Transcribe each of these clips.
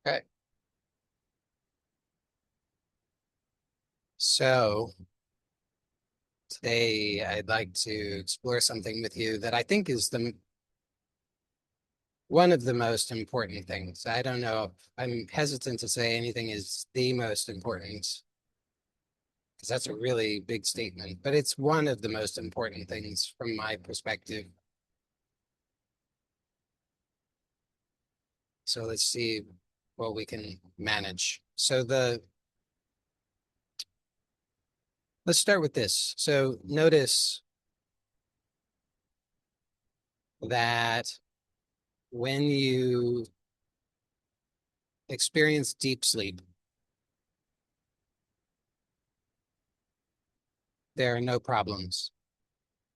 Okay. So today I'd like to explore something with you that I think is the one of the most important things. I don't know if I'm hesitant to say anything is the most important because that's a really big statement, but it's one of the most important things from my perspective. So let's see what we can manage. Let's start with this. So notice that when you experience deep sleep, there are no problems.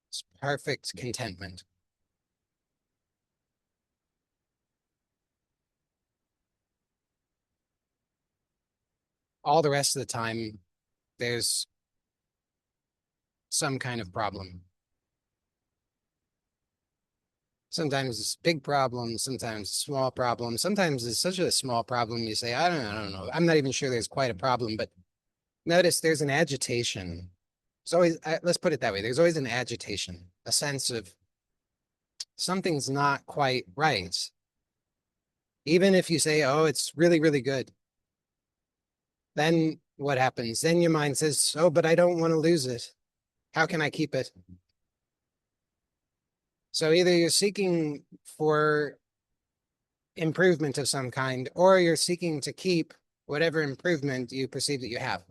It's perfect contentment. All the rest of the time, there's some kind of problem. Sometimes it's big problem, sometimes small problem. Sometimes it's such a small problem you say, I don't know. I'm not even sure there's quite a problem, but notice there's an agitation. It's always, let's put it that way. There's always an agitation, a sense of something's not quite right. Even if you say, oh, it's really, really good, then what happens? Then your mind says, oh, but I don't want to lose it. How can I keep it? So either you're seeking for improvement of some kind, or you're seeking to keep whatever improvement you perceive that you have.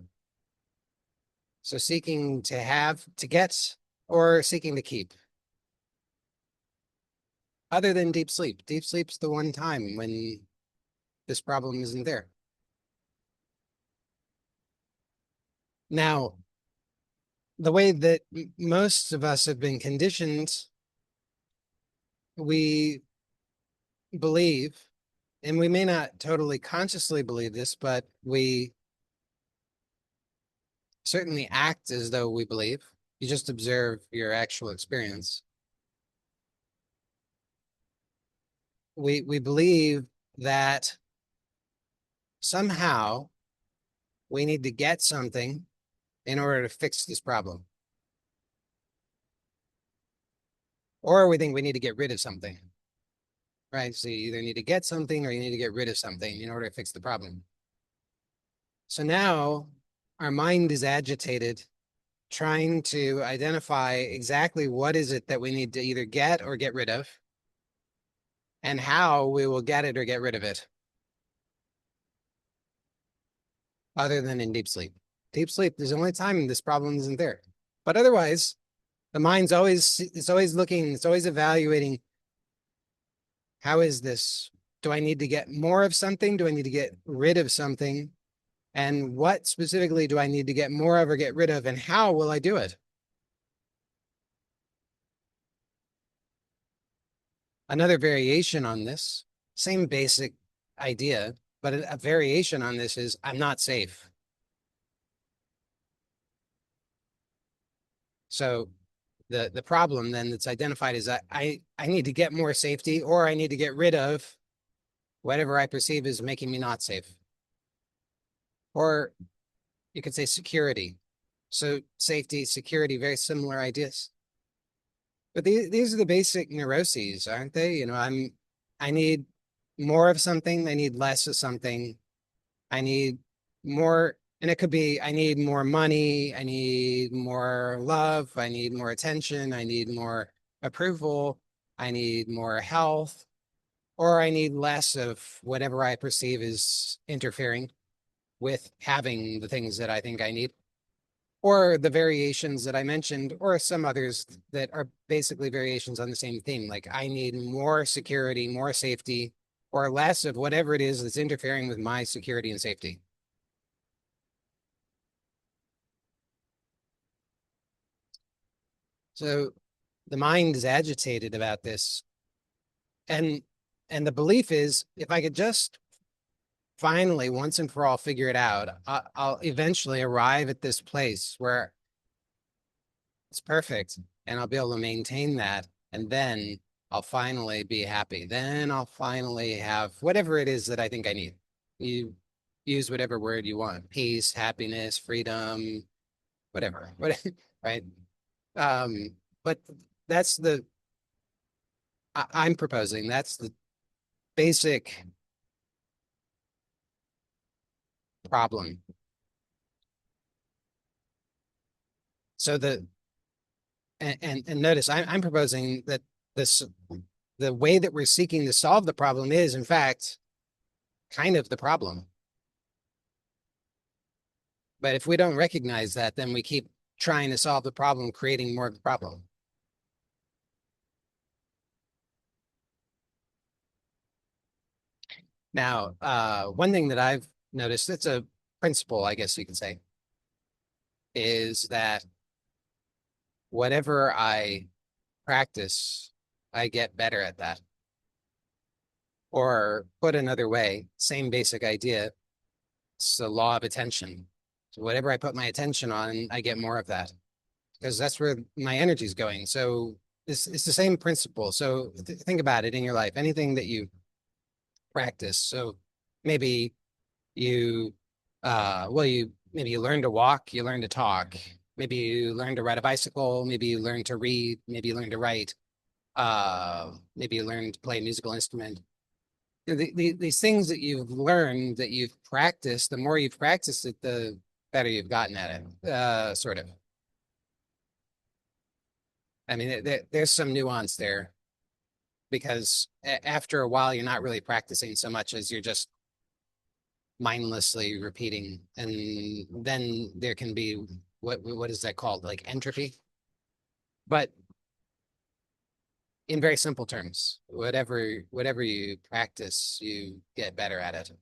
So seeking to have, to get, or seeking to keep. Other than deep sleep. Deep sleep's the one time when this problem isn't there. Now, the way that most of us have been conditioned, we believe, and we may not totally consciously believe this, but we certainly act as though we believe. You just observe your actual experience. We believe that somehow we need to get something in order to fix this problem. Or we think we need to get rid of something, right? So you either need to get something or you need to get rid of something in order to fix the problem. So now our mind is agitated, trying to identify exactly what is it that we need to either get or get rid of, and how we will get it or get rid of it, other than in deep sleep. Deep sleep, there's the only time this problem isn't there. But otherwise, the mind's always, it's always looking, it's always evaluating, how is this? Do I need to get more of something? Do I need to get rid of something? And what specifically do I need to get more of or get rid of? And how will I do it? Another variation on this, same basic idea, but a variation on this is I'm not safe. So the problem then that's identified is that I need to get more safety, or I need to get rid of whatever I perceive as making me not safe. Or you could say security. So safety, security, very similar ideas. But these are the basic neuroses, aren't they? I need more of something, I need less of something. I need more, and it could be I need more money, I need more love, I need more attention, I need more approval, I need more health, or I need less of whatever I perceive as interfering with having the things that I think I need, or the variations that I mentioned, or some others that are basically variations on the same theme. Like I need more security, more safety, or less of whatever it is that's interfering with my security and safety. So the mind is agitated about this. And and the belief is if I could just finally once and for all figure it out, I'll eventually arrive at this place where it's perfect and I'll be able to maintain that. And then I'll finally be happy. Then I'll finally have whatever it is that I think I need. You use whatever word you want, peace, happiness, freedom, whatever, whatever, right? Um, but that's I'm proposing that's the basic problem. So and notice I'm proposing that this the way that we're seeking to solve the problem is in fact kind of the problem. But if we don't recognize that, then we keep trying to solve the problem, creating more of the problem. Now, one thing that I've noticed, it's a principle, I guess you could say, is that whatever I practice, I get better at that. Or put another way, same basic idea, it's the law of attention. So whatever I put my attention on, I get more of that because that's where my energy is going. So it's the same principle. So think about it in your life, anything that you practice. So maybe you, maybe you learn to walk, you learn to talk, maybe you learn to ride a bicycle, maybe you learn to read, maybe you learn to write, maybe you learn to play a musical instrument. These things that you've learned, that you've practiced, the more you've practiced it, the better you've gotten at it, sort of. I mean, there's some nuance there because after a while, you're not really practicing so much as you're just mindlessly repeating. And then there can be what is that called? Like entropy. But in very simple terms, whatever you practice, you get better at it.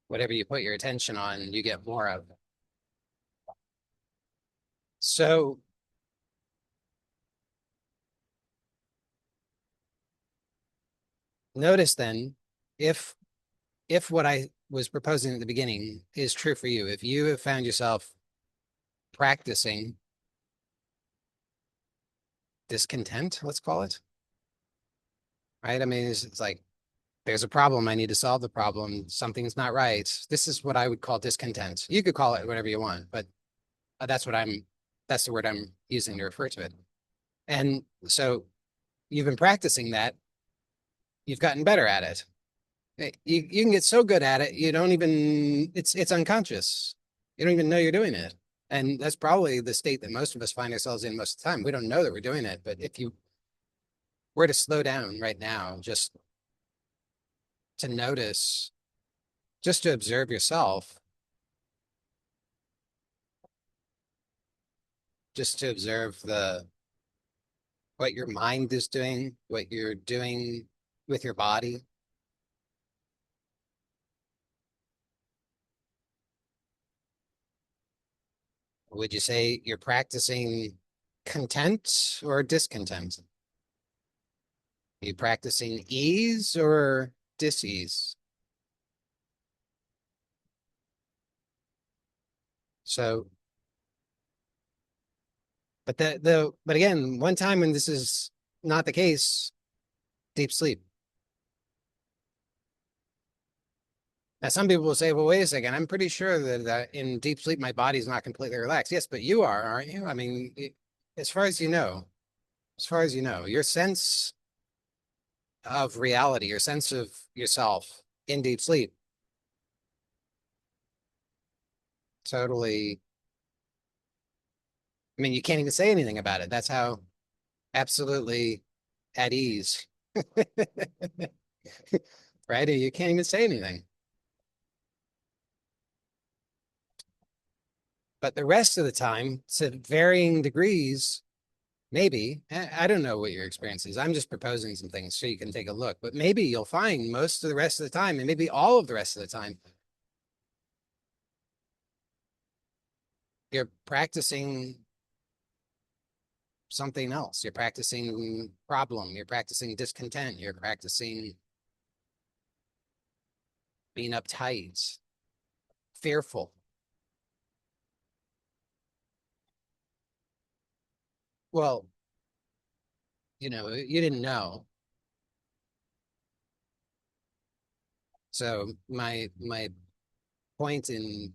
Whatever you put your attention on, you get more of. So notice then, if what I was proposing at the beginning is true for you, if you have found yourself practicing discontent, let's call it, right? I mean, it's like there's a problem. I need to solve the problem. Something's not right. This is what I would call discontent. You could call it whatever you want, but that's what that's the word I'm using to refer to it. And so you've been practicing that. You've gotten better at it. You can get so good at it, you don't even, it's unconscious. You don't even know you're doing it. And that's probably the state that most of us find ourselves in most of the time. We don't know that we're doing it, but if you were to slow down right now, just to notice, just to observe yourself, just to observe what your mind is doing, what you're doing with your body. Would you say you're practicing content or discontent? Are you practicing ease or dis-ease? So, but but again, one time when this is not the case, deep sleep. Now, some people will say, well, wait a second, I'm pretty sure that in deep sleep, my body's not completely relaxed. Yes, but you are, aren't you? I mean, as far as you know, as far as you know, your sense of reality, your sense of yourself in deep sleep, totally. I mean, you can't even say anything about it. That's how absolutely at ease, right? You can't even say anything. But the rest of the time, to varying degrees, maybe, I don't know what your experience is. I'm just proposing some things so you can take a look. But maybe you'll find most of the rest of the time, and maybe all of the rest of the time, you're practicing something else. You're practicing problem. You're practicing discontent. You're practicing being uptight, fearful. Well, you didn't know. So my point in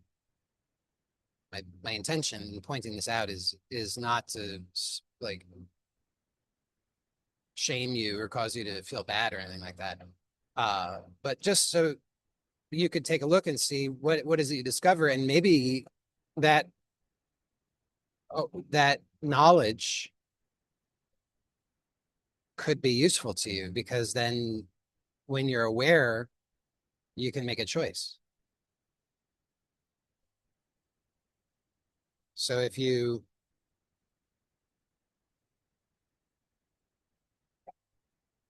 my intention in pointing this out is not to like shame you or cause you to feel bad or anything like that. But just so you could take a look and see what is it you discover, and maybe that that knowledge could be useful to you, because then when you're aware, you can make a choice. So if you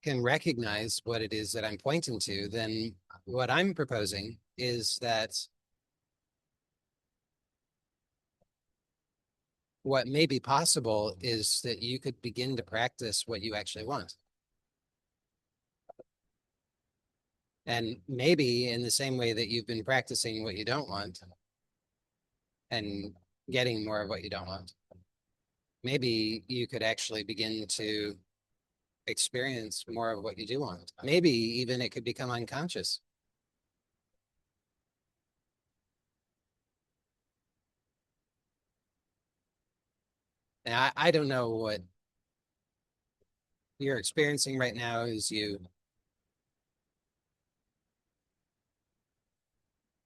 can recognize what it is that I'm pointing to, then what I'm proposing is that what may be possible is that you could begin to practice what you actually want. And maybe in the same way that you've been practicing what you don't want and getting more of what you don't want, maybe you could actually begin to experience more of what you do want. Maybe even it could become unconscious. And I don't know what you're experiencing right now as you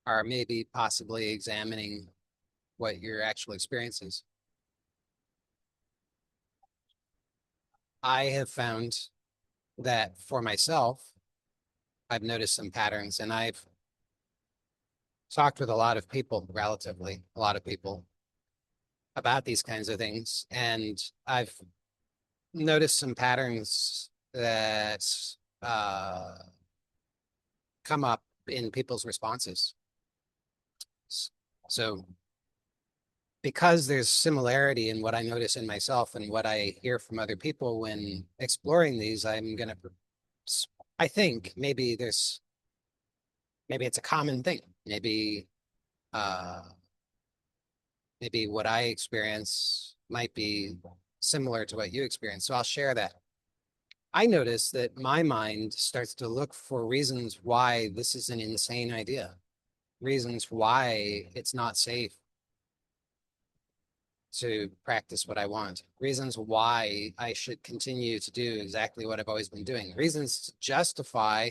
are maybe possibly examining what your actual experience is. I have found that for myself, I've noticed some patterns, and I've talked with a lot of people, relatively a lot of people, about these kinds of things. And I've noticed some patterns that uh, come up in people's responses. So because there's similarity in what I notice in myself and what I hear from other people when exploring these, I think maybe it's a common thing. Uh, maybe what I experience might be similar to what you experience. So I'll share that. I notice that my mind starts to look for reasons why this is an insane idea, reasons why it's not safe to practice what I want, reasons why I should continue to do exactly what I've always been doing, reasons to justify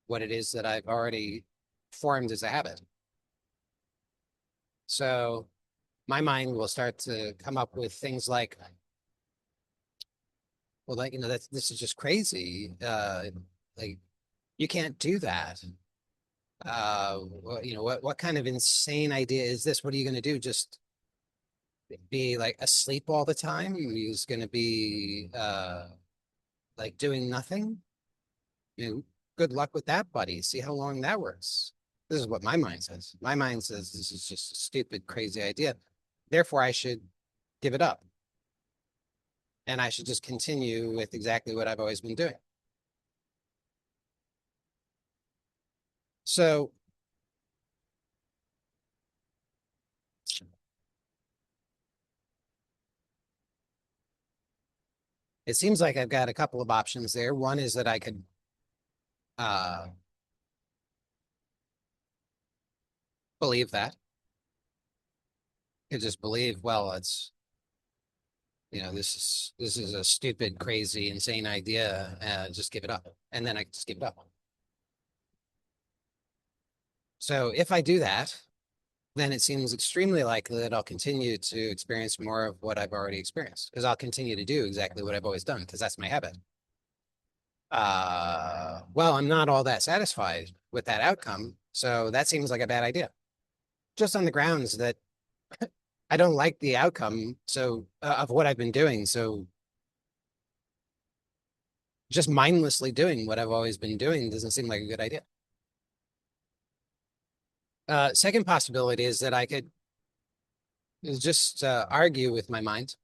what it is that I've already formed as a habit. So my mind will start to come up with things like, well, like, this is just crazy. Like, you can't do that. What kind of insane idea is this? What are you going to do? Just be like asleep all the time? You're just going to be like doing nothing? You know, good luck with that, buddy. See how long that works. This is what my mind says. My mind says this is just a stupid, crazy idea. Therefore, I should give it up. And I should just continue with exactly what I've always been doing. So it seems like I've got a couple of options there. One is that I could uh, believe that. Could just believe, well, this is a stupid, crazy, insane idea. Just give it up. And then I just give it up. So if I do that, then it seems extremely likely that I'll continue to experience more of what I've already experienced, because I'll continue to do exactly what I've always done, because that's my habit. Well, I'm not all that satisfied with that outcome, so that seems like a bad idea. Just on the grounds that I don't like the outcome of what I've been doing. So just mindlessly doing what I've always been doing doesn't seem like a good idea. Second possibility is that I could just argue with my mind.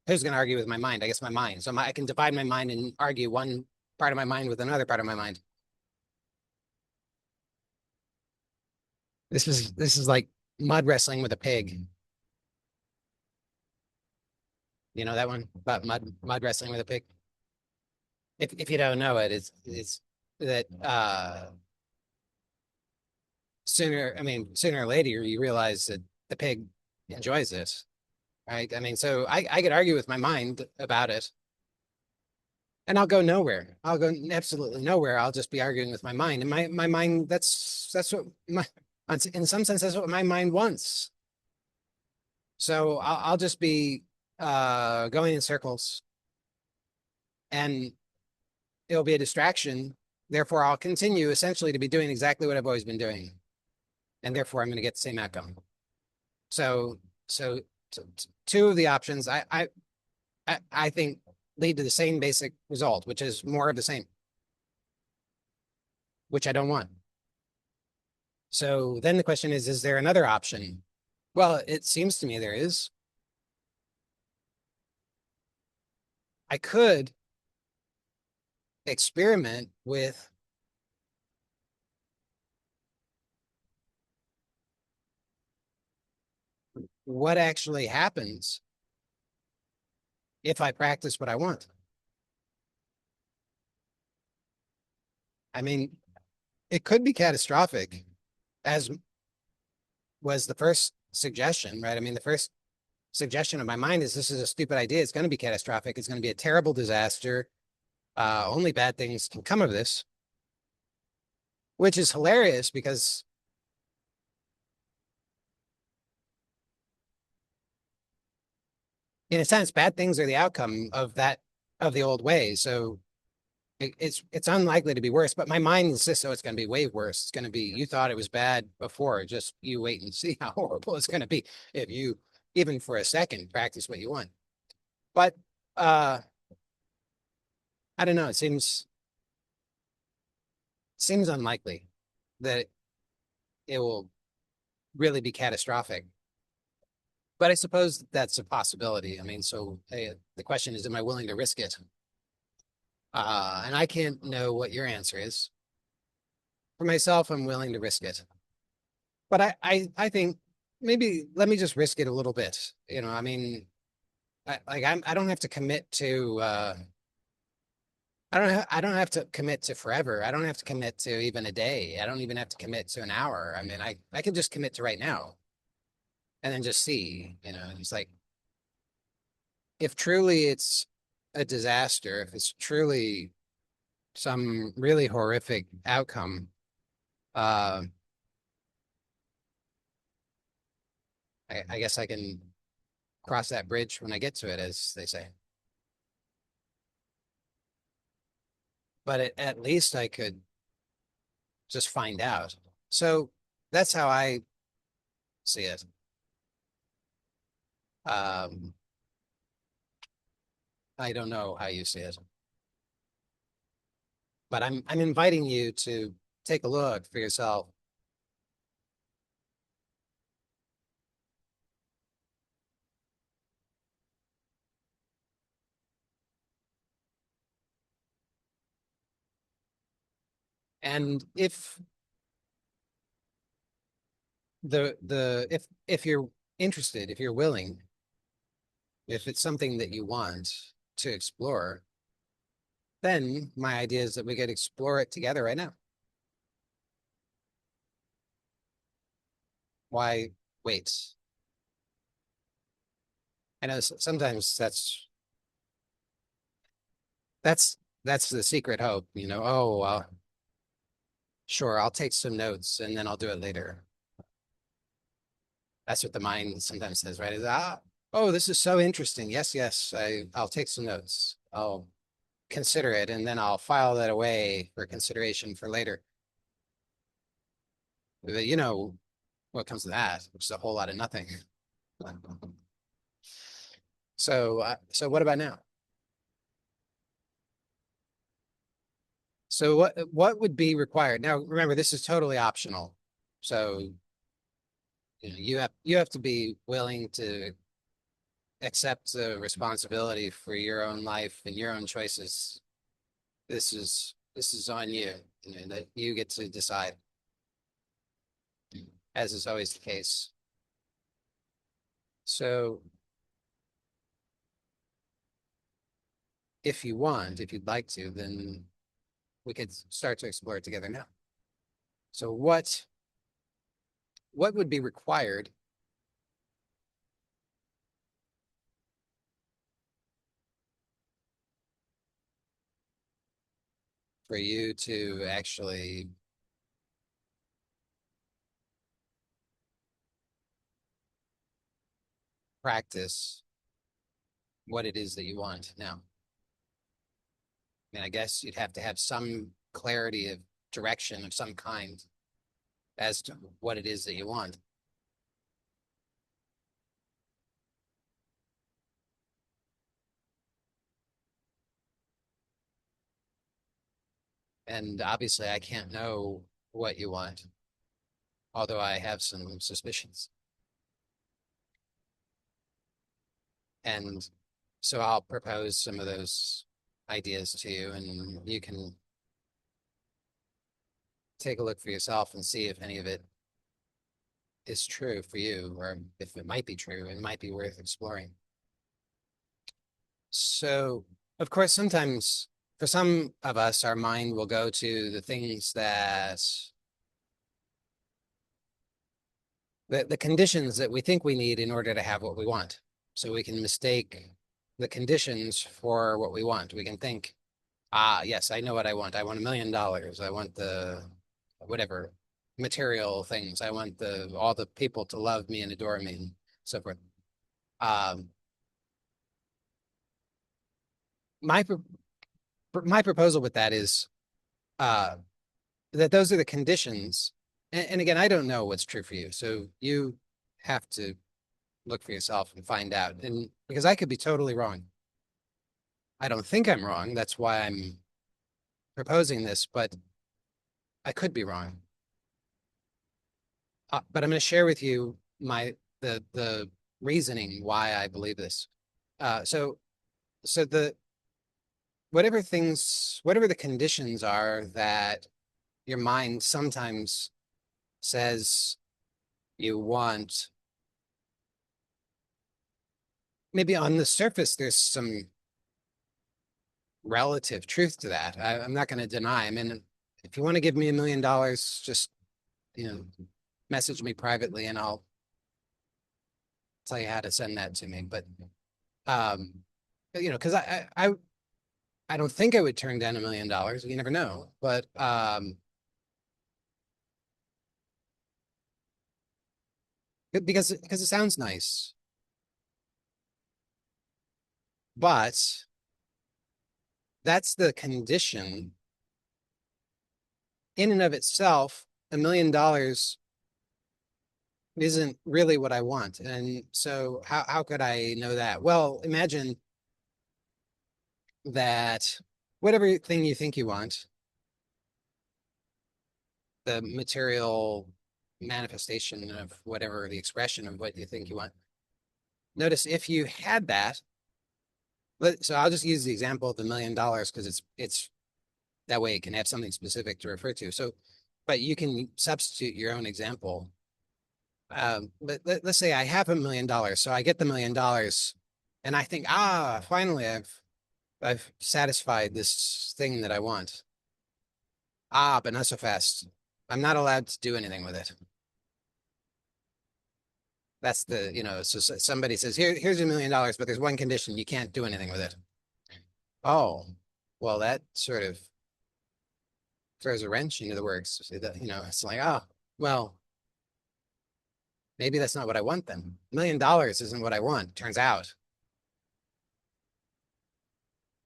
Who's going to argue with my mind? I guess my mind. So I can divide my mind and argue one part of my mind with another part of my mind. This is like mud wrestling with a pig. You know that one about mud wrestling with a pig? If you don't know it, it's that sooner or later you realize that the pig enjoys this, right? I mean, so I could argue with my mind about it, and I'll go nowhere. I'll go absolutely nowhere. I'll just be arguing with my mind, and my mind. That's what my in some sense that's what my mind wants. So I'll just be going in circles, and it'll be a distraction. Therefore, I'll continue essentially to be doing exactly what I've always been doing, and therefore I'm going to get the same outcome. So, so two of the options I think lead to the same basic result, which is more of the same, which I don't want. So then the question is there another option? Well, it seems to me there is. I could experiment with what actually happens if I practice what I want. I mean, it could be catastrophic, as was the first suggestion, right? I mean, the first suggestion of my mind is this is a stupid idea. It's going to be catastrophic. It's going to be a terrible disaster. Only bad things can come of this, which is hilarious because in a sense, bad things are the outcome of that of the old way. So it's unlikely to be worse, but my mind insists, oh, it's going to be way worse. It's going to be, you thought it was bad before, just you wait and see how horrible it's going to be if you, even for a second, practice what you want. But uh, I don't know. It seems unlikely that it will really be catastrophic. But I suppose that's a possibility. I mean, so the question is, am I willing to risk it? And I can't know what your answer is. For myself, I'm willing to risk it. But I think maybe let me just risk it a little bit. You know, I mean, I don't have to commit to I don't have to commit to forever. I don't have to commit to even a day. I don't even have to commit to an hour. I mean, I can just commit to right now and then just see, you know, it's like if truly it's a disaster, if it's truly some really horrific outcome, uh, I guess I can cross that bridge when I get to it, as they say. But at least I could just find out. So that's how I see it. Um, I don't know how you see it, but I'm inviting you to take a look for yourself. And if you're interested, if you're willing, if it's something that you want to explore, then my idea is that we could explore it together right now. Why wait? I know sometimes that's the secret hope, you know. Oh, well, sure, I'll take some notes and then I'll do it later. That's what the mind sometimes says, right? Is oh, this is so interesting. Yes, yes, I'll take some notes. I'll consider it and then I'll file that away for consideration for later. But you know what comes to that, which is a whole lot of nothing. So what about now? So what would be required? Now, remember, this is totally optional. So you have to be willing to accept the responsibility for your own life and your own choices. This is on you, you know, that you get to decide, as is always the case. So if you want, if you'd like to, then we could start to explore it together now. So what would be required for you to actually practice what it is that you want now? I mean, I guess you'd have to have some clarity of direction of some kind as to what it is that you want. And obviously, I can't know what you want, although I have some suspicions. And so I'll propose some of those ideas to you, and you can take a look for yourself and see if any of it is true for you, or if it might be true, it might be worth exploring. So, of course, sometimes for some of us, our mind will go to the things that the conditions that we think we need in order to have what we want. So we can mistake the conditions for what we want. We can think, ah, yes, I know what I want. I want $1 million. I want the whatever material things. I want the all the people to love me and adore me and so forth. Um, my my proposal with that is uh, that those are the conditions. And again, I don't know what's true for you, so you have to look for yourself and find out. And because I could be totally wrong. I don't think I'm wrong. That's why I'm proposing this, but I could be wrong. But I'm going to share with you the reasoning why I believe this. So the whatever the conditions are that your mind sometimes says you want, maybe on the surface there's some relative truth to that. I'm not going to deny. I mean, if you want to give me $1 million, just message me privately and I'll tell you how to send that to me. But um, because I don't think I would turn down $1 million. You never know. But because it sounds nice. But that's the condition in and of itself. $1 million isn't really what I want. And so how could I know that? Well, imagine that whatever thing you think you want, the material manifestation of whatever the expression of what you think you want. Notice if you had that, so I'll just use the example of $1 million because it's that way it can have something specific to refer to. So, but you can substitute your own example. But let's say I have $1 million, so I get the $1 million, and I think, finally I've satisfied this thing that I want. But not so fast. I'm not allowed to do anything with it. That's so somebody says, here's $1 million, but there's one condition, you can't do anything with it. Oh, well, that sort of throws a wrench into the works. It's like, well, maybe that's not what I want then. $1 million isn't what I want, turns out.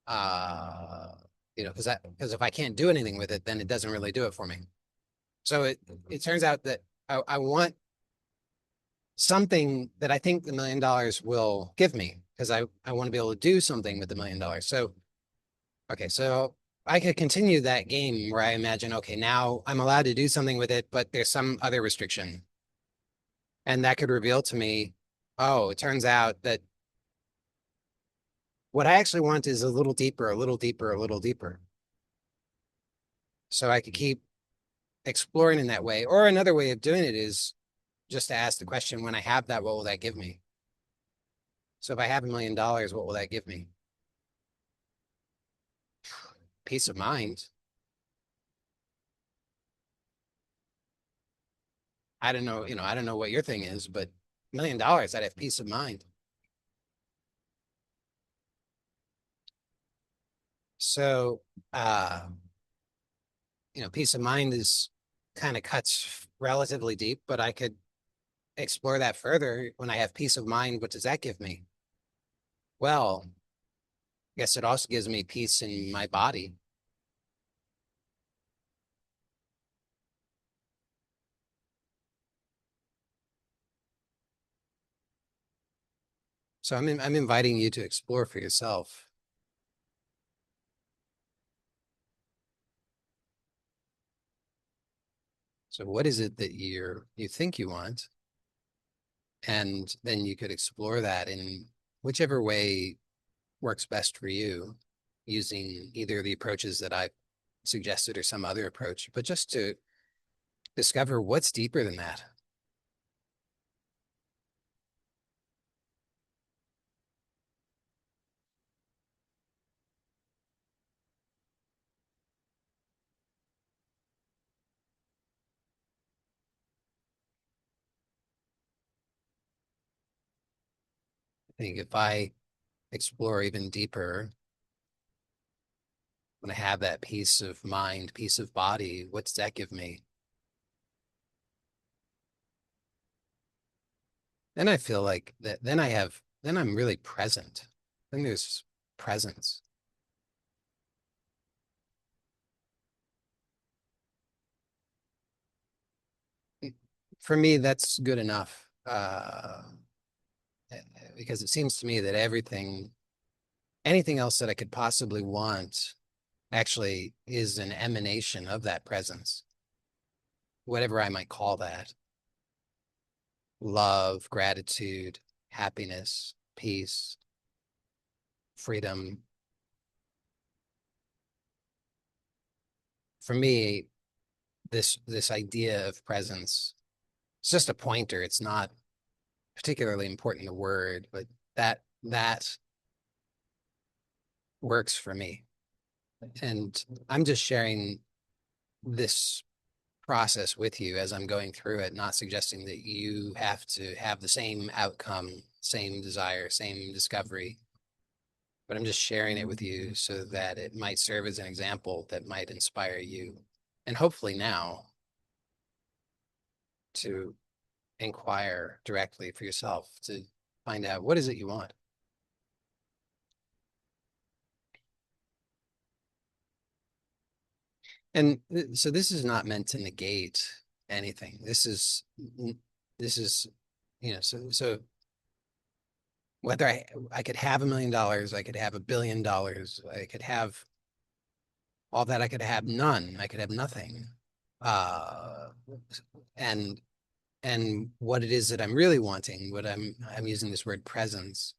Because if I can't do anything with it, then it doesn't really do it for me. So it turns out that I want something that I think the $1 million will give me, because I want to be able to do something with the $1 million. So, okay, so I could continue that game where I imagine, okay, now I'm allowed to do something with it, but there's some other restriction. And that could reveal to me, oh, it turns out that what I actually want is a little deeper, a little deeper, a little deeper. So I could keep exploring in that way. Or another way of doing it is just to ask the question, when I have that, what will that give me? So if I have $1 million, what will that give me? Peace of mind. I don't know, I don't know what your thing is, but $1 million, I'd have peace of mind. So, uh, peace of mind is kind of cuts relatively deep, but I could explore that further. When I have peace of mind, what does that give me? Well, I guess it also gives me peace in my body. So I'm inviting you to explore for yourself. So what is it that you think you want? And then you could explore that in whichever way works best for you, using either the approaches that I suggested or some other approach, but just to discover what's deeper than that. I think if I explore even deeper, when I have that peace of mind, peace of body, what's that give me? Then I feel like that, then I'm really present. Then there's presence. For me, that's good enough. Because it seems to me that anything else that I could possibly want actually is an emanation of that presence, whatever I might call that. Love, gratitude, happiness, peace, freedom. For me, this idea of presence, it's just a pointer. It's not particularly important, the word, but that works for me. And I'm just sharing this process with you as I'm going through it, not suggesting that you have to have the same outcome, same desire, same discovery, but I'm just sharing it with you so that it might serve as an example that might inspire you. And hopefully now to inquire directly for yourself to find out what is it you want. And so this is not meant to negate anything. This is, so whether I could have $1 million, I could have $1 billion, I could have all that, I could have none, I could have nothing. Uh, and what it is that I'm really wanting, what I'm using this word presence,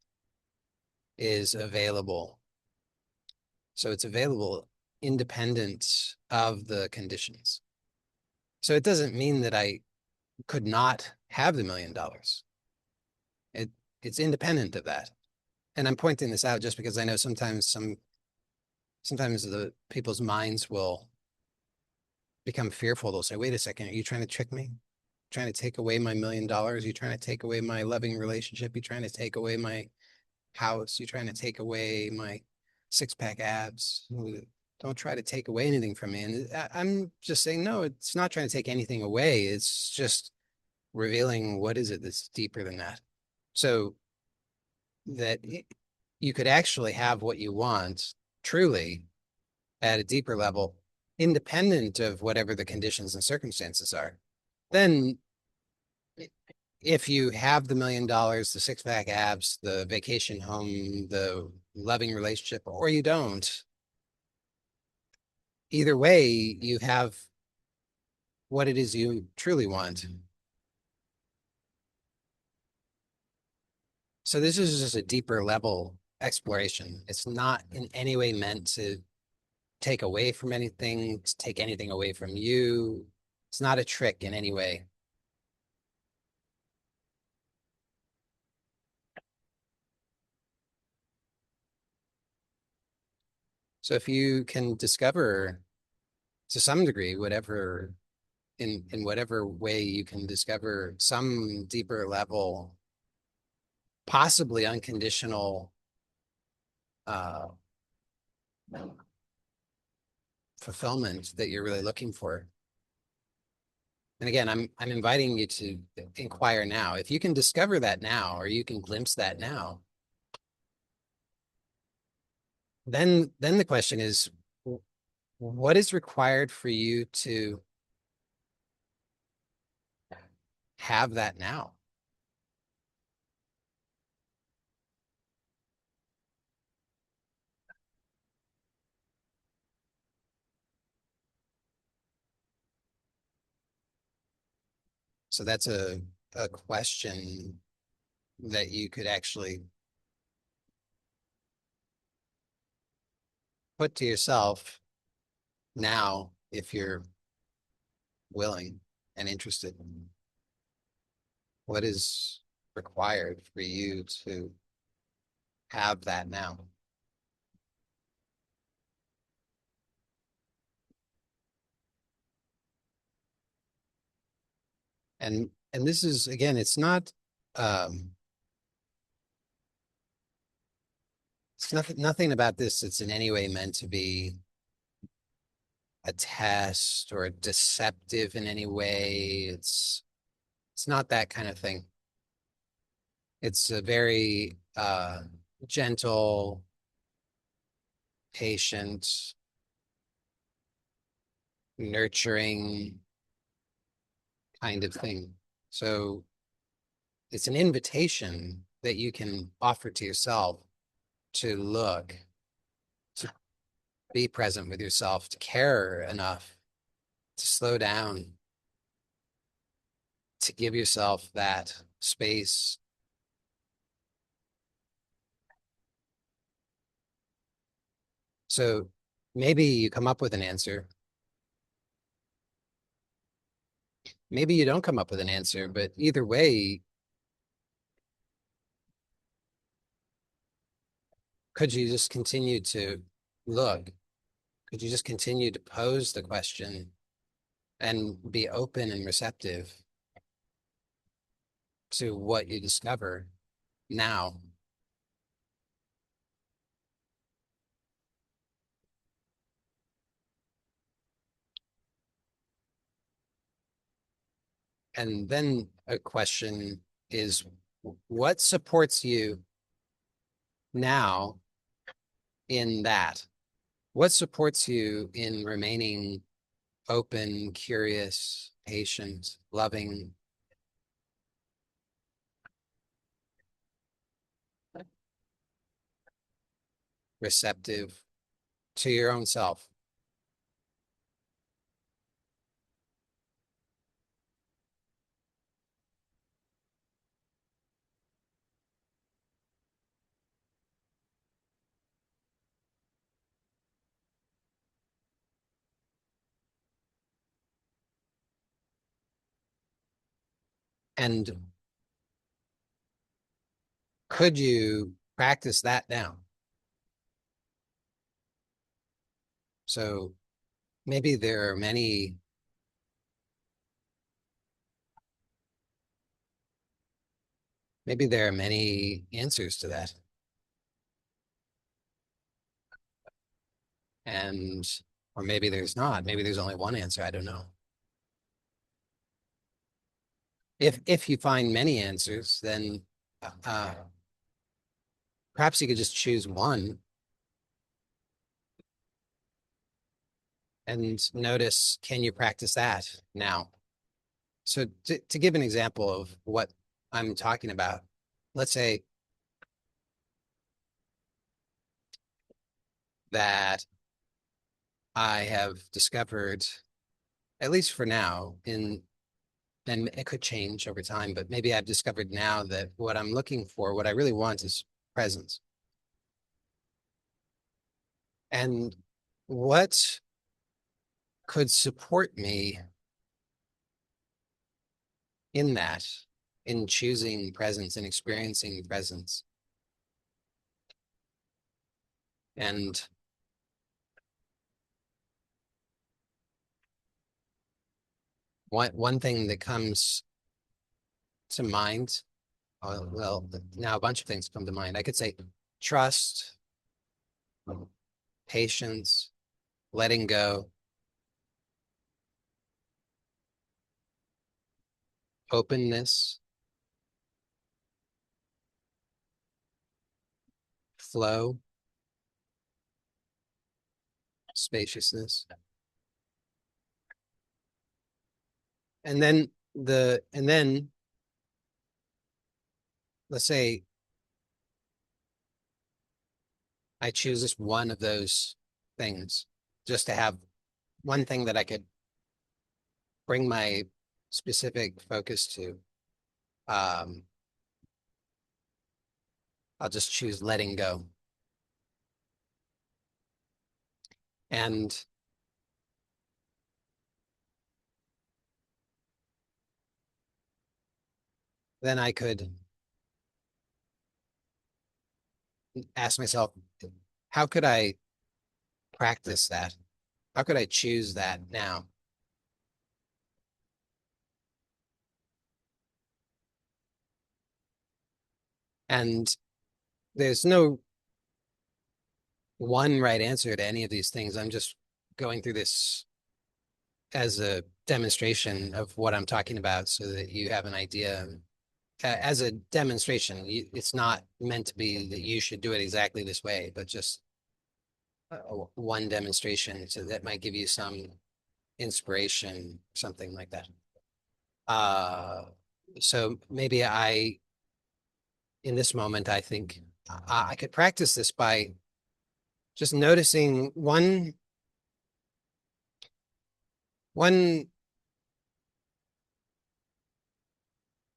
is available. So it's available independent of the conditions. So it doesn't mean that I could not have the $1 million. It it's independent of that. And I'm pointing this out just because I know sometimes the people's minds will become fearful. They'll say, wait a second, are you trying to trick me? Trying to take away my $1 million? You trying to take away my loving relationship? You trying to take away my house? You trying to take away my six-pack abs? Don't try to take away anything from me. And I'm just saying, no, it's not trying to take anything away. It's just revealing what is it that's deeper than that. So that you could actually have what you want truly at a deeper level, independent of whatever the conditions and circumstances are. Then if you have the $1 million, the six-pack abs, the vacation home, the loving relationship, or you don't, either way, you have what it is you truly want. So this is just a deeper level exploration. It's not in any way meant to take away from anything, to take anything away from you. It's not a trick in any way. So if you can discover to some degree whatever in whatever way you can discover some deeper level, possibly unconditional uh, fulfillment that you're really looking for. And again, I'm inviting you to inquire now. If you can discover that now, or you can glimpse that now, then the question is, what is required for you to have that now? So that's a question that you could actually put to yourself now if you're willing and interested. What is required for you to have that now? And this is, again, um it's nothing about this that's in any way meant to be a test or deceptive in any way. It's not that kind of thing. It's a very gentle, patient, nurturing kind of thing. So it's an invitation that you can offer to yourself to look, to be present with yourself, to care enough, to slow down, to give yourself that space. So maybe you come up with an answer. Maybe you don't come up with an answer, but either way, could you just continue to look? Could you just continue to pose the question and be open and receptive to what you discover now? And then a question is, what supports you now in that? What supports you in remaining open, curious, patient, loving, receptive to your own self? And could you practice that now? So maybe there are many answers to that. And or maybe there's not. Maybe there's only one answer. I don't know. If you find many answers, then uh, perhaps you could just choose one and notice, can you practice that now? So to give an example of what I'm talking about, let's say that I have discovered, at least for now, and it could change over time, but maybe I've discovered now that what I'm looking for, what I really want is presence. And what could support me in that, in choosing presence and experiencing presence? And one thing that comes to mind, well, now a bunch of things come to mind. I could say trust, patience, letting go, openness, flow, spaciousness. And then let's say I choose just one of those things, just to have one thing that I could bring my specific focus to. Um, I'll just choose letting go. And then I could ask myself, how could I practice that? How could I choose that now? And there's no one right answer to any of these things. I'm just going through this as a demonstration of what I'm talking about so that you have an idea. As a demonstration, it's not meant to be that you should do it exactly this way, but just one demonstration so that might give you some inspiration, something like that. Uh, so maybe in this moment, I think I could practice this by just noticing one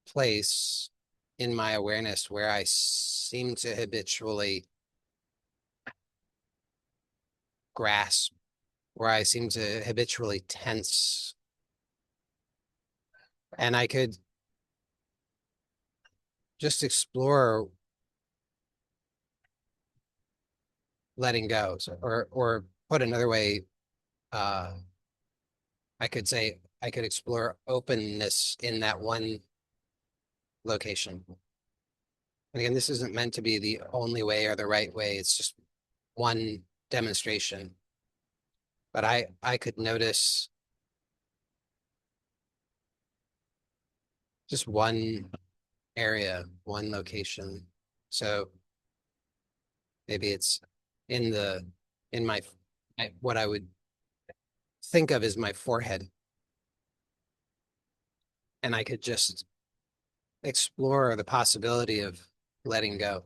place in my awareness where I seem to habitually grasp, where I seem to habitually tense. And I could just explore letting go. Or put another way, uh, I could say I could explore openness in that one location. And again, this isn't meant to be the only way or the right way. It's just one demonstration. But I could notice just one area, one location. So maybe it's in the in my what I would think of as my forehead, and I could just explore the possibility of letting go.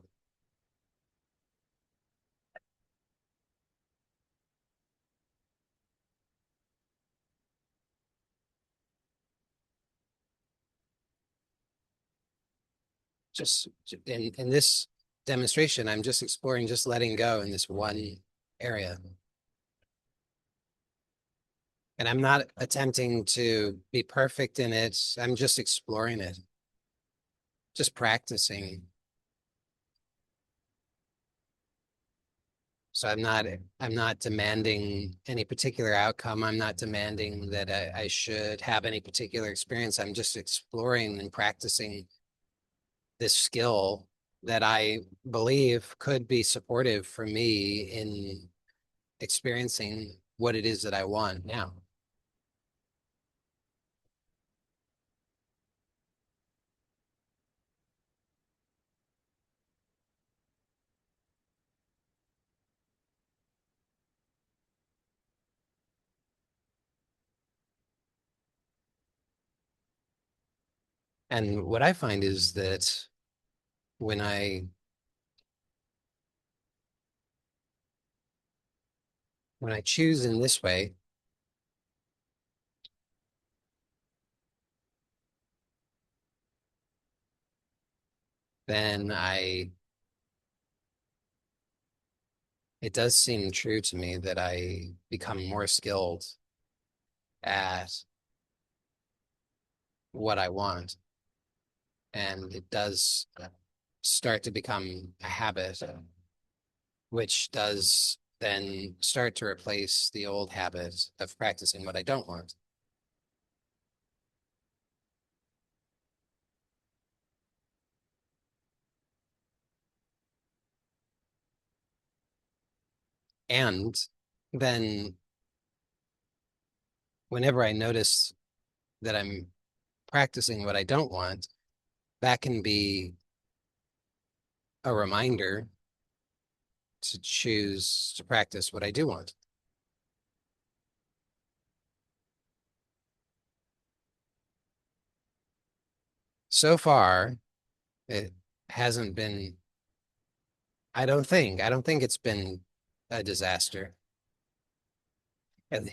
Just in this demonstration, I'm just exploring just letting go in this one area. And I'm not attempting to be perfect in it. I'm just exploring it, just practicing. So I'm not demanding any particular outcome. I'm not demanding that I should have any particular experience. I'm just exploring and practicing this skill that I believe could be supportive for me in experiencing what it is that I want now. And what I find is that when I when I choose in this way, then I it does seem true to me that I become more skilled at what I want. And it does start to become a habit, which does then start to replace the old habit of practicing what I don't want. And then whenever I notice that I'm practicing what I don't want, that can be a reminder to choose to practice what I do want. So far, it hasn't been, I don't think it's been a disaster. At,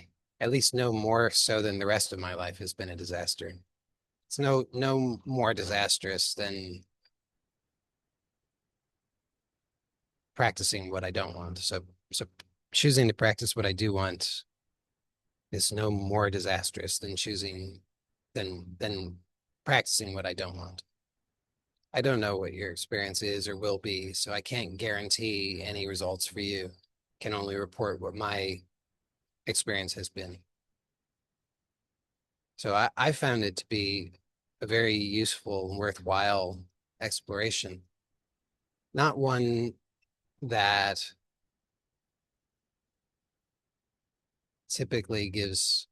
at least no more so than the rest of my life has been a disaster. It's no more disastrous than practicing what I don't want. So choosing to practice what I do want is no more disastrous than choosing than practicing what I don't want. I don't know what your experience is or will be, so I can't guarantee any results for you. Can only report what my experience has been. So I found it to be a very useful and worthwhile exploration, not one that typically gives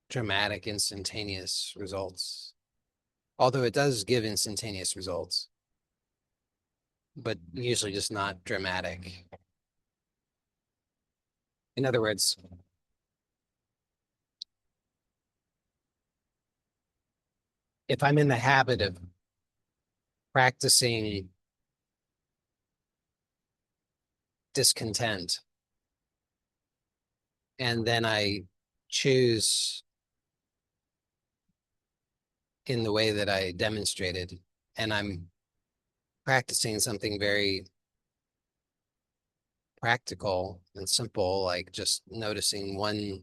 dramatic, instantaneous results, although it does give instantaneous results, but usually just not dramatic. In other words, if I'm in the habit of practicing discontent and then I choose in the way that I demonstrated, and I'm practicing something very practical and simple, like just noticing one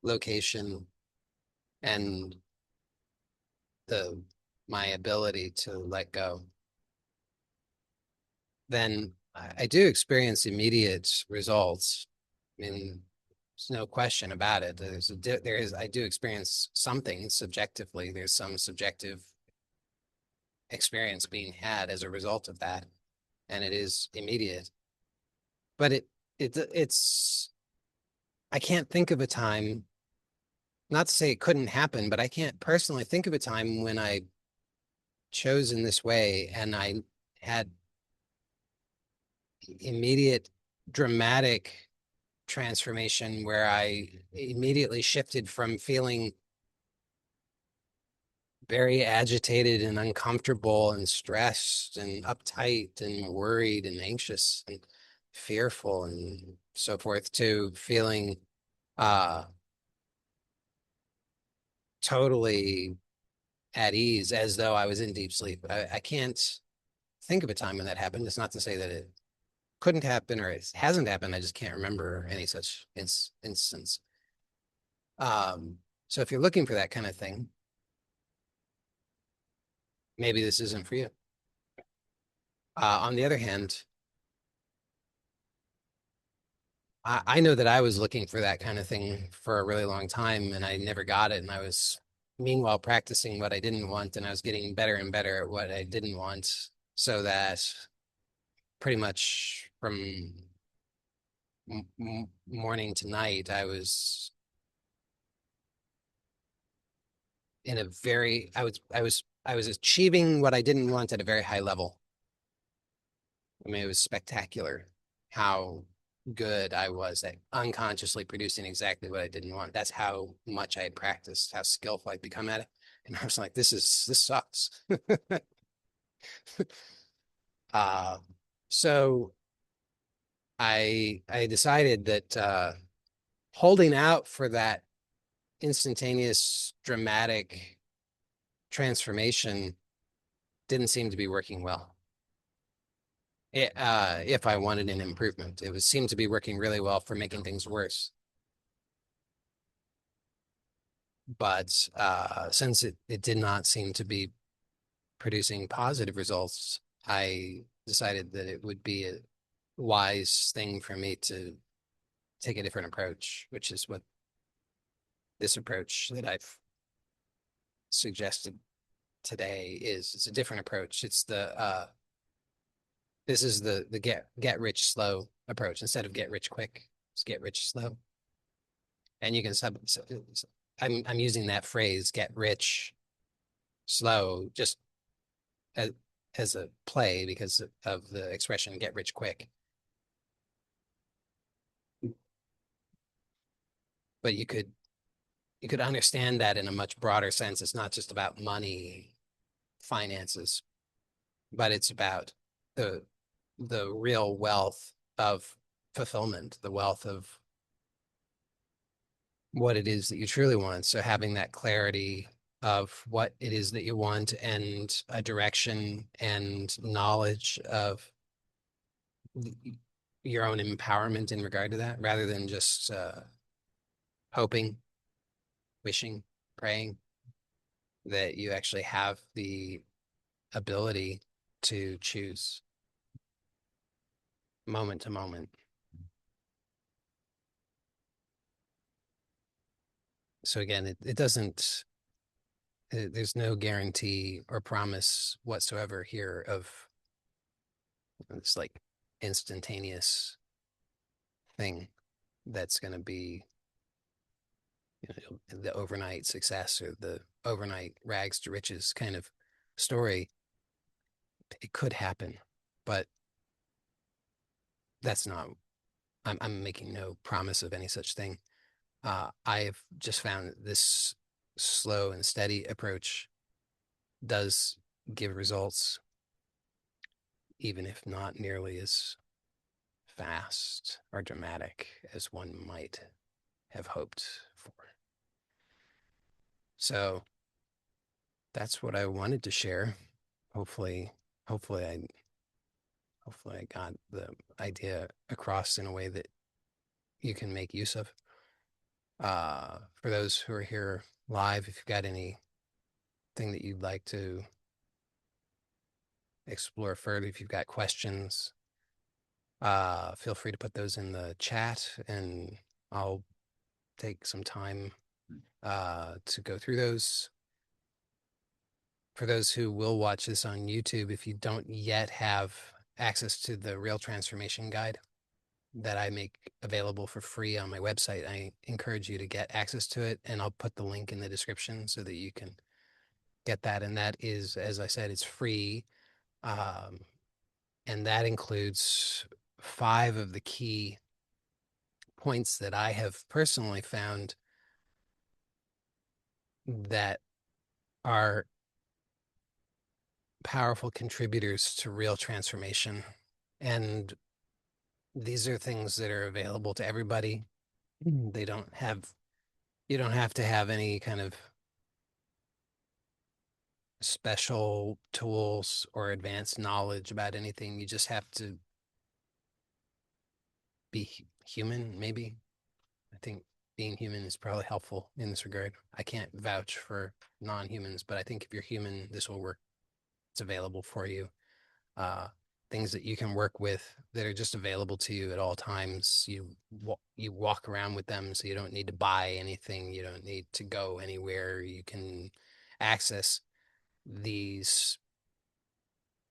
location and the my ability to let go, then I do experience immediate results. I mean, there's no question about it. I do experience something subjectively. There's some subjective experience being had as a result of that, and it is immediate. But it's I can't think of a time, not to say it couldn't happen, but I can't personally think of a time when I chose in this way and I had immediate dramatic transformation where I immediately shifted from feeling very agitated and uncomfortable and stressed and uptight and worried and anxious and fearful and so forth to feeling uh totally at ease as though I was in deep sleep. I can't think of a time when that happened. It's not to say that it couldn't happen or it hasn't happened. I just can't remember any such instance. So if you're looking for that kind of thing, maybe this isn't for you. On the other hand, I know that I was looking for that kind of thing for a really long time and I never got it. And I was meanwhile practicing what I didn't want and I was getting better and better at what I didn't want so that pretty much from morning to night, I was in a very, I was achieving what I didn't want at a very high level. I mean, it was spectacular how good I was at unconsciously producing exactly what I didn't want. That's how much I had practiced, how skillful I'd become at it. And I was like, this sucks. uh, so I decided that holding out for that instantaneous dramatic transformation didn't seem to be working well. If I wanted an improvement, it was seemed to be working really well for making things worse. But since it did not seem to be producing positive results, I decided that it would be a wise thing for me to take a different approach, which is what this approach that I've suggested today is. It's a different approach. It's the this is the get rich slow approach instead of get rich quick. It's get rich slow. And you can I'm using that phrase, get rich slow, just as, as a play because of the expression get rich quick. But you could understand that in a much broader sense. It's not just about money, finances, but it's about the the real wealth of fulfillment, the wealth of what it is that you truly want. So having that clarity of what it is that you want and a direction and knowledge of your own empowerment in regard to that, rather than just hoping, wishing, praying, that you actually have the ability to choose moment to moment. So again, it doesn't, there's no guarantee or promise whatsoever here of this like instantaneous thing that's going to be, the overnight success or the overnight rags to riches kind of story. It could happen, but that's not, I'm making no promise of any such thing. I have just found that this slow and steady approach does give results, even if not nearly as fast or dramatic as one might have hoped for. So that's what I wanted to share. Hopefully, hopefully I hopefully I got the idea across in a way that you can make use of. For those who are here live, if you've got anything that you'd like to explore further, if you've got questions, feel free to put those in the chat and I'll take some time to go through those. For those who will watch this on YouTube, if you don't yet have access to the Real Transformation Guide that I make available for free on my website, I encourage you to get access to it, and I'll put the link in the description so that you can get that. And that is, as I said, it's free. And that includes 5 of the key points that I have personally found that are powerful contributors to real transformation. And these are things that are available to everybody. They don't have, you don't have to have any kind of special tools or advanced knowledge about anything. You just have to be human, maybe. I think being human is probably helpful in this regard. I can't vouch for non-humans, but I think if you're human, this will work. It's available for you. Uh, Things that you can work with that are just available to you at all times. You walk around with them, so you don't need to buy anything. You don't need to go anywhere. You can access these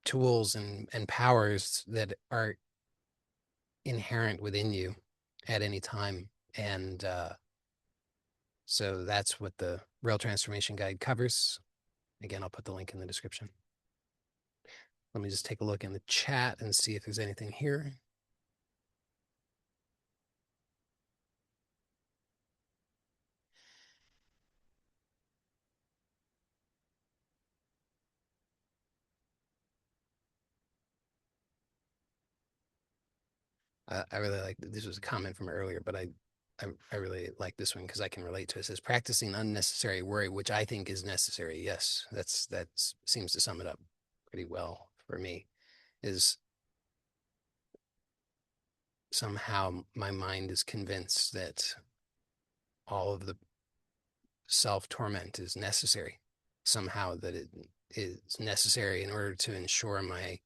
tools and powers that are inherent within you at any time. And so that's what the Real Transformation Guide covers. Again, I'll put the link in the description. Let me just take a look in the chat and see if there's anything here. I really like, this was a comment from earlier, but I really like this one because I can relate to it. It says practicing unnecessary worry, which I think is necessary. Yes, that seems to sum it up pretty well for me. Is somehow my mind is convinced that all of the self torment is necessary. Somehow that it is necessary in order to ensure my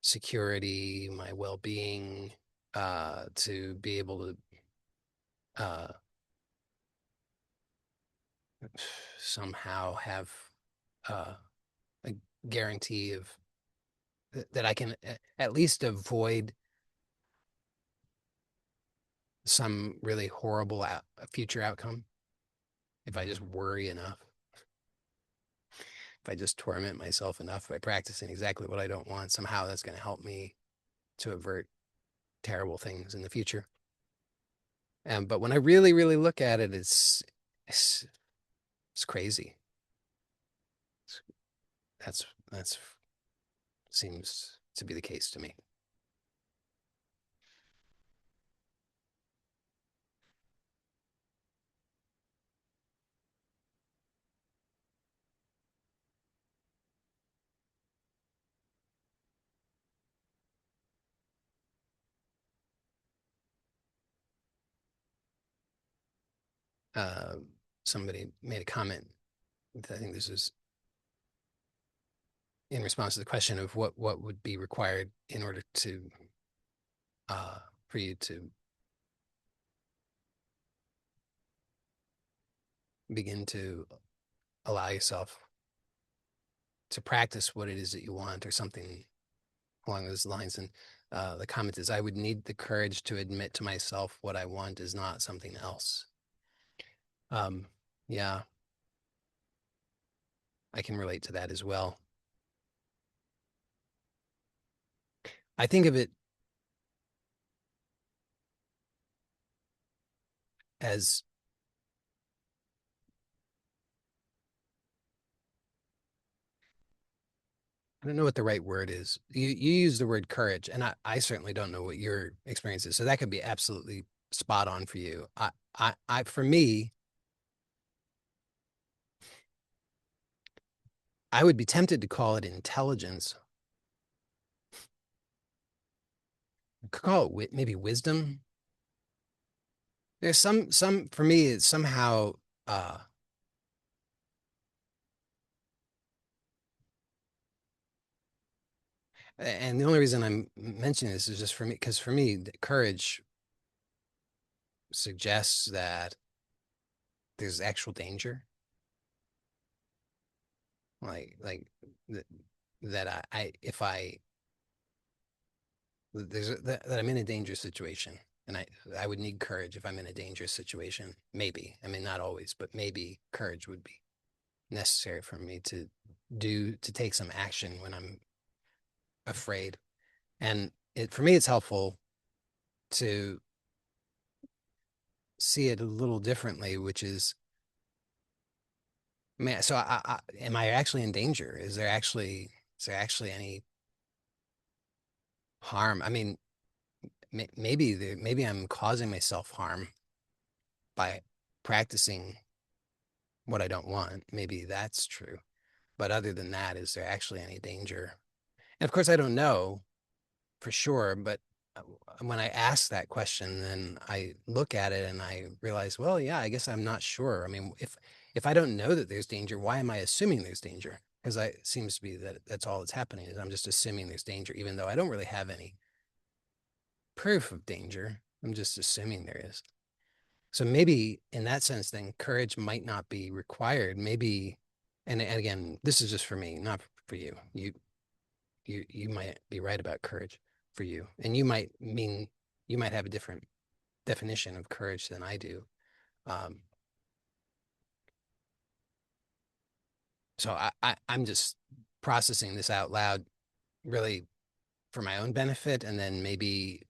security, my well being, to be able to uh, somehow have a guarantee of that I can at least avoid some really horrible future outcome if I just worry enough. If I just torment myself enough by practicing exactly what I don't want, somehow that's going to help me to avert terrible things in the future. But when I really, really look at it, it's, it's crazy. It's, that's seems to be the case to me. Uh, Somebody made a comment. I think this is in response to the question of what would be required in order to for you to begin to allow yourself to practice what it is that you want or something along those lines. And the comment is, I would need the courage to admit to myself what I want is not something else. Um, yeah, I can relate to that as well. I think of it as I don't know what the right word is. You use the word courage, and I certainly don't know what your experience is. So that could be absolutely spot on for you. For me, I would be tempted to call it intelligence. I could call it maybe wisdom. There's some for me, it's somehow, uh, and the only reason I'm mentioning this is just for me, because for me, courage suggests that there's actual danger, like that, that if I that I'm in a dangerous situation, and I would need courage if I'm in a dangerous situation. Maybe, I mean, not always, but maybe courage would be necessary for me to take some action when I'm afraid. And for me, it's helpful to see it a little differently, which is, man, so am I actually in danger? Is there actually any harm? I mean, maybe I'm causing myself harm by practicing what I don't want. Maybe that's true. But other than that, is there actually any danger? And of course, I don't know for sure, but when I ask that question, then I look at it and I realize, well, yeah, I guess I'm not sure. I mean, if I don't know that there's danger, why am I assuming there's danger? Because it seems to be that that's all that's happening is I'm just assuming there's danger, even though I don't really have any proof of danger. I'm just assuming there is. So maybe in that sense, then courage might not be required. Maybe, and again, this is just for me, not for you. You might be right about courage for you, and you might have a different definition of courage than I do. Um, so I'm just processing this out loud, really for my own benefit, and then maybe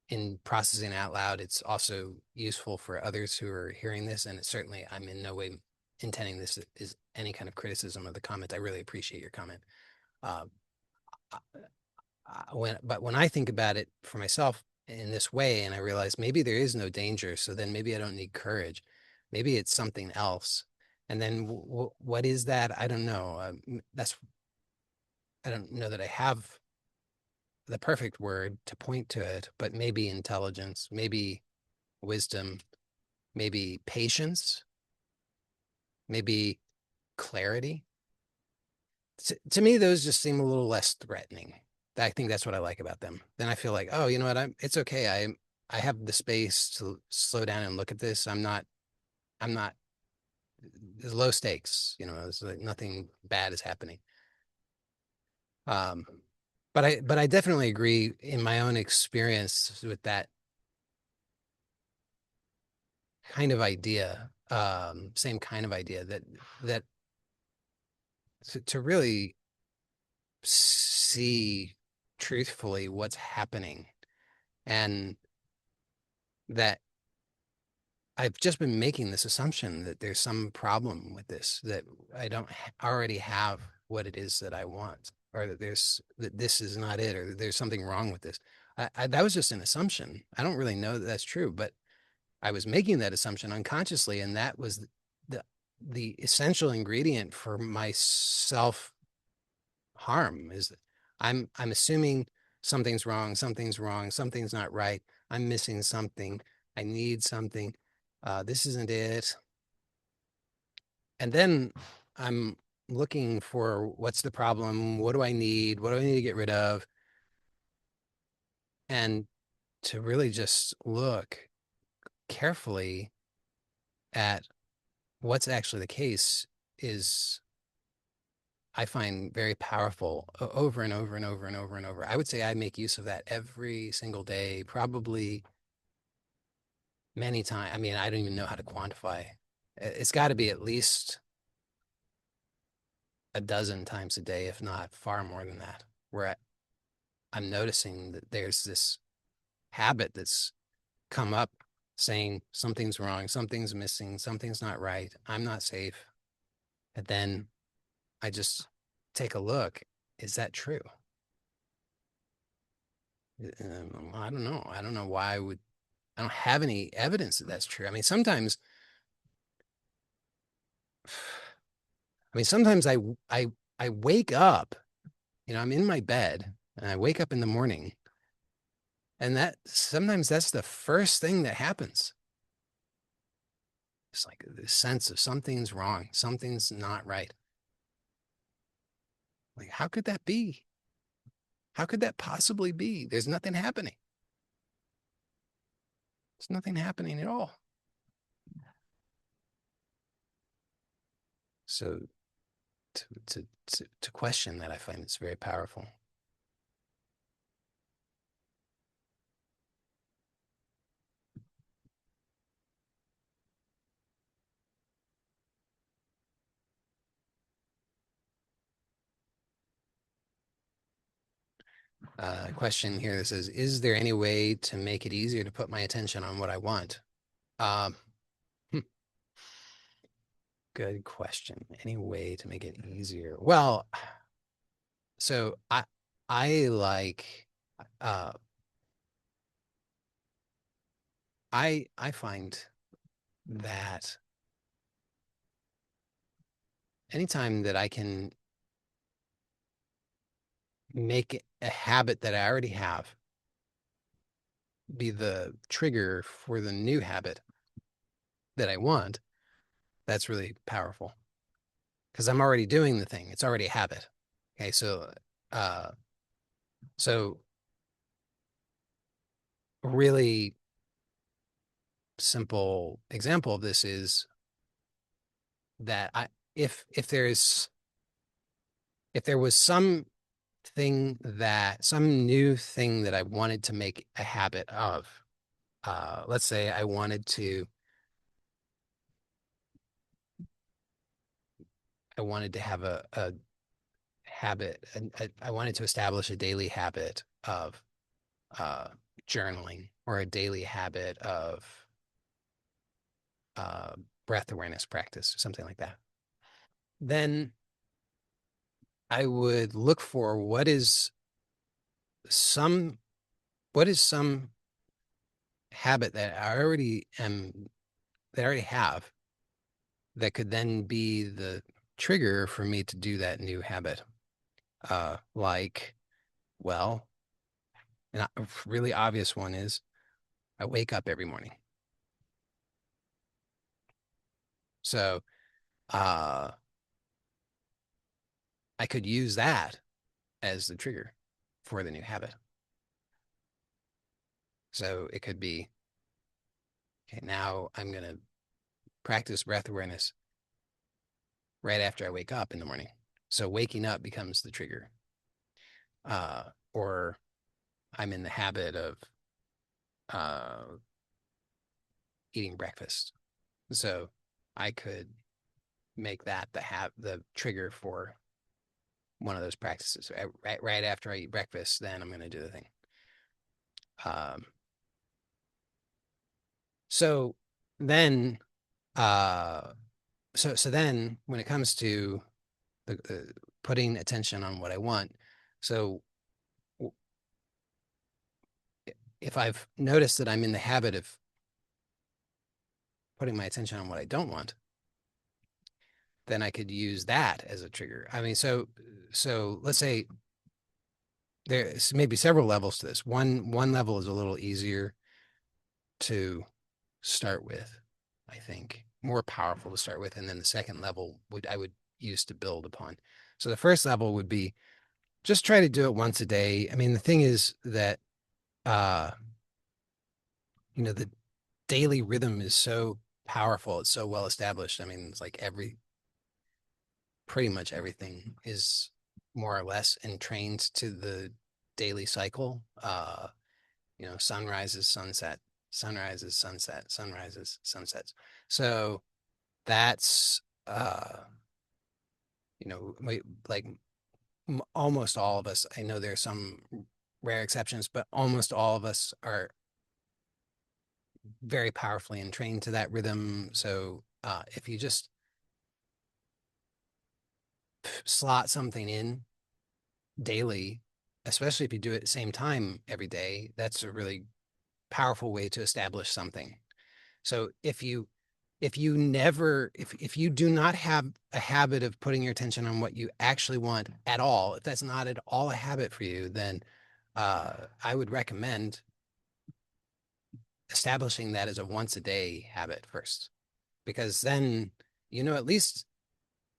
in processing out loud, it's also useful for others who are hearing this. And certainly, I'm in no way intending this is any kind of criticism of the comment. I really appreciate your comment. Uh, when I think about it for myself in this way, and I realize maybe there is no danger, so then maybe I don't need courage. Maybe it's something else. And then what is that? I don't know. I don't know that I have the perfect word to point to it, but maybe intelligence, maybe wisdom, maybe patience, maybe clarity. To me, those just seem a little less threatening. I think that's what I like about them. Then I feel like, oh, you know what? It's okay. I have the space to slow down and look at this. I'm not, there's low stakes, you know, it's like nothing bad is happening. Um, but I definitely agree in my own experience with that kind of idea, same kind of idea that to really see truthfully what's happening, and that I've just been making this assumption that there's some problem with this, that I don't already have what it is that I want, or that this is not it, or that there's something wrong with this. That was just an assumption. I don't really know that that's true, but I was making that assumption unconsciously, and that was the the essential ingredient for my self harm. Is that I'm assuming something's wrong, something's wrong, something's not right. I'm missing something. I need something. This isn't it. And then I'm looking for what's the problem? What do I need? What do I need to get rid of? And to really just look carefully at what's actually the case is, I find, very powerful over and over and over and over and over. I would say I make use of that every single day, probably many times. I mean, I don't even know how to quantify. It's got to be at least a dozen times a day, if not far more than that, where I'm noticing that there's this habit that's come up saying something's wrong, something's missing, something's not right, I'm not safe. And then I just take a look. Is that true? I don't know. I don't know why I don't have any evidence that that's true. I mean, sometimes I wake up, I'm in my bed and I wake up in the morning, and that sometimes that's the first thing that happens. It's like this sense of something's wrong, something's not right. Like, how could that be? How could that possibly be? There's nothing happening. There's nothing happening at all. So to question that, I find it's very powerful. Question here that says, is there any way to make it easier to put my attention on what I want? Um, Good question. Any way to make it easier? Well, so I like uh I find that anytime that I can make a habit that I already have be the trigger for the new habit that I want, that's really powerful, because I'm already doing the thing. It's already a habit. Okay, uh so a really simple example of this is that if there's if there was some new thing that I wanted to make a habit of, let's say I wanted to have a habit, and I wanted to establish a daily habit of uh, journaling, or a daily habit of uh, breath awareness practice, or something like that. Then I would look for some what is some habit that I already have, that could then be the trigger for me to do that new habit. Like, well, a really obvious one is I wake up every morning. So uh, I could use that as the trigger for the new habit. So it could be, okay, now I'm going to practice breath awareness right after I wake up in the morning. So waking up becomes the trigger. Or I'm in the habit of uh, eating breakfast. So I could make that the trigger for one of those practices. Right after I eat breakfast, then I'm going to do the thing. Um, so then, uh, so then when it comes to the putting attention on what I want, so if I've noticed that I'm in the habit of putting my attention on what I don't want, then I could use that as a trigger. I mean, so let's say there's maybe several levels to this. One level is a little easier to start with, I think, more powerful to start with, and then the second level I would use to build upon. So the first level would be just try to do it once a day. I mean, the thing is that uh the daily rhythm is so powerful, it's so well established. I mean, it's like pretty much everything is more or less entrained to the daily cycle. Sunrises, sunset, sunrises, sunset, sunrises, sunsets. So that's like almost all of us. I know there's some rare exceptions, but almost all of us are very powerfully entrained to that rhythm. So if you just slot something in daily, especially if you do it at the same time every day, that's a really powerful way to establish something. So if you do not have a habit of putting your attention on what you actually want at all, if that's not at all a habit for you, then I would recommend establishing that as a once a day habit first, because then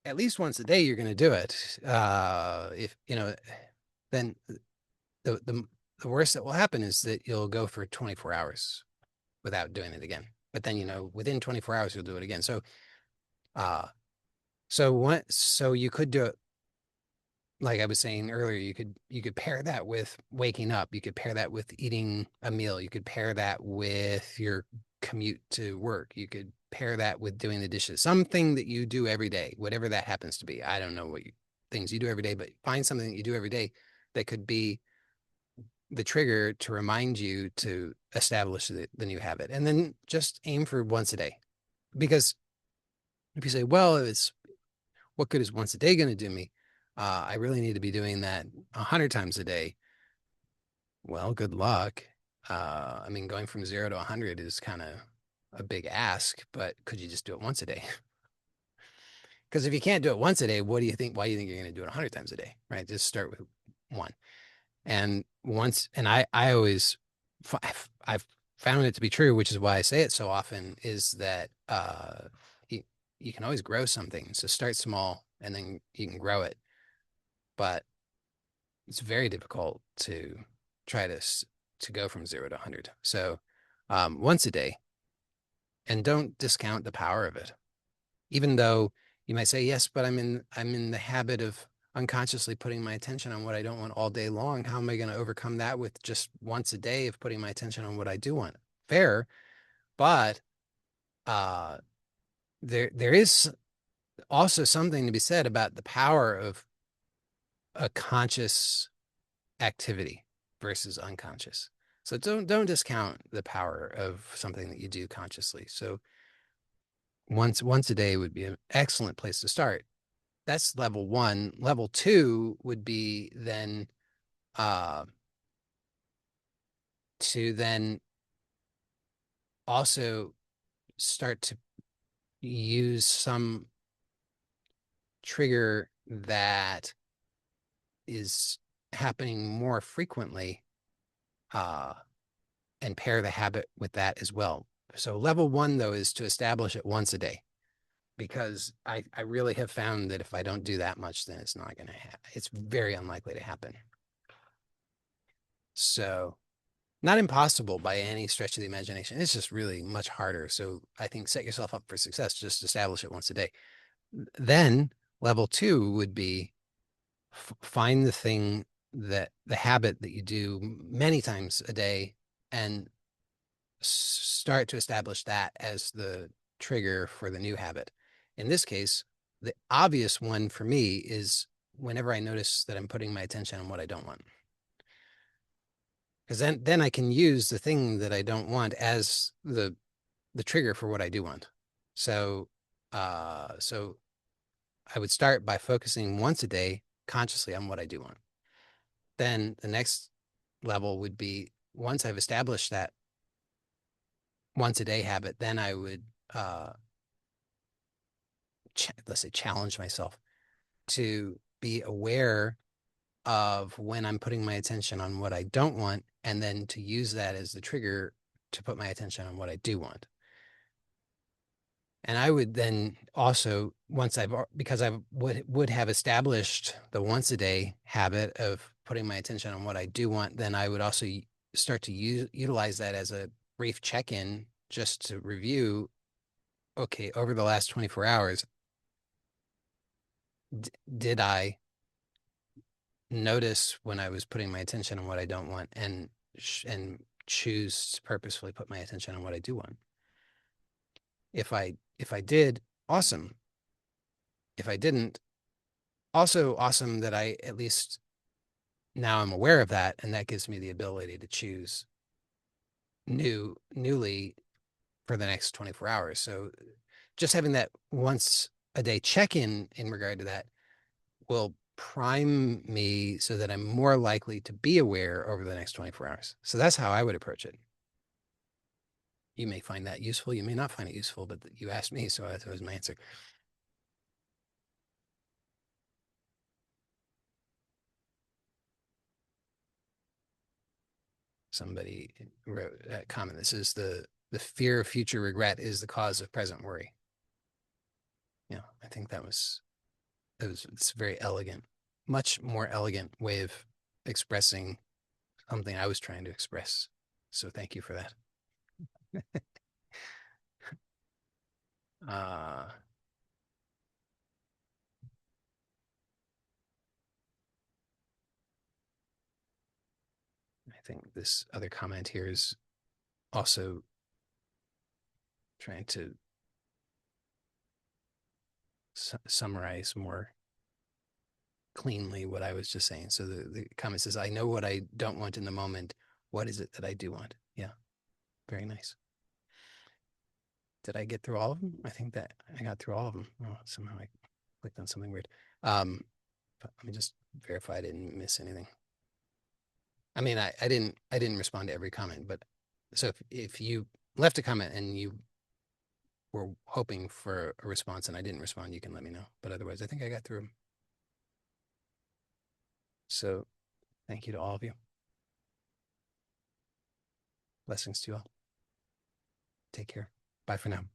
at least once a day you're going to do it. If then the, the the worst that will happen is that you'll go for 24 hours without doing it again. But then within 24 hours you'll do it again. Uh so you could do it, like I was saying earlier, you could pair that with waking up, you could pair that with eating a meal, you could pair that with your commute to work, you could pair that with doing the dishes, something that you do every day, whatever that happens to be. I don't know things you do every day, but find something that you do every day that could be the trigger to remind you to establish the new habit, and then just aim for once a day. Because if you say, well, it's what good is once a day going to do me? I really need to be doing that 100 times a day. Well, good luck. I mean, going from 0 to 100 is kind of a big ask, but could you just do it once a day? Because if you can't do it once a day, what do you think? Why do you think you're going to do it 100 times a day? Right? Just start with one. And I always, I've found it to be true, which is why I say it so often, is that you can always grow something. So start small and then you can grow it. But it's very difficult to try to go from 0 to 100. So once a day, and don't discount the power of it. Even though you might say, yes, but I'm in the habit of unconsciously putting my attention on what I don't want all day long. How am I going to overcome that with just once a day of putting my attention on what I do want? Fair, but uh, there is also something to be said about the power of a conscious activity versus unconscious. So don't discount the power of something that you do consciously. So once a day would be an excellent place to start. That's level one. Level two would be then uh, to then also start to use some trigger that is happening more frequently, uh, and pair the habit with that as well. So level one, though, is to establish it once a day, because I really have found that if I don't do that much, then it's not going to happen. It's very unlikely to happen. So not impossible by any stretch of the imagination. It's just really much harder. So I think set yourself up for success. Just establish it once a day. Then level two would be find the habit that you do many times a day, and start to establish that as the trigger for the new habit. In this case, the obvious one for me is whenever I notice that I'm putting my attention on what I don't want. Because then I can use the thing that I don't want as the trigger for what I do want. So so I would start by focusing once a day consciously on what I do want. Then the next level would be once I've established that once a day habit, then I would let's say challenge myself to be aware of when I'm putting my attention on what I don't want, and then to use that as the trigger to put my attention on what I do want. And I would then also, once because I would have established the once a day habit of putting my attention on what I do want, then I would also start to utilize that as a brief check-in just to review, okay, over the last 24 hours, did I notice when I was putting my attention on what I don't want and choose to purposefully put my attention on what I do want? If I did, awesome. If I didn't, also awesome that I at least now I'm aware of that, and that gives me the ability to choose newly for the next 24 hours. So just having that once a day check-in in regard to that will prime me so that I'm more likely to be aware over the next 24 hours. So that's how I would approach it. You may find that useful. You may not find it useful, but you asked me, so that was my answer. Somebody wrote a comment. This is the fear of future regret is the cause of present worry. Yeah, I think it's a very elegant, much more elegant way of expressing something I was trying to express. So thank you for that. uh, I think this other comment here is also trying to summarize more cleanly what I was just saying. So the comment says, I know what I don't want in the moment. What is it that I do want? Yeah, very nice. Did I get through all of them? I think that I got through all of them. Oh, somehow I clicked on something weird. But let me just verify I didn't miss anything. I mean, I didn't respond to every comment, but so if you left a comment and you were hoping for a response and I didn't respond, you can let me know. But otherwise, I think I got through them. So thank you to all of you. Blessings to you all. Take care. Bye for now.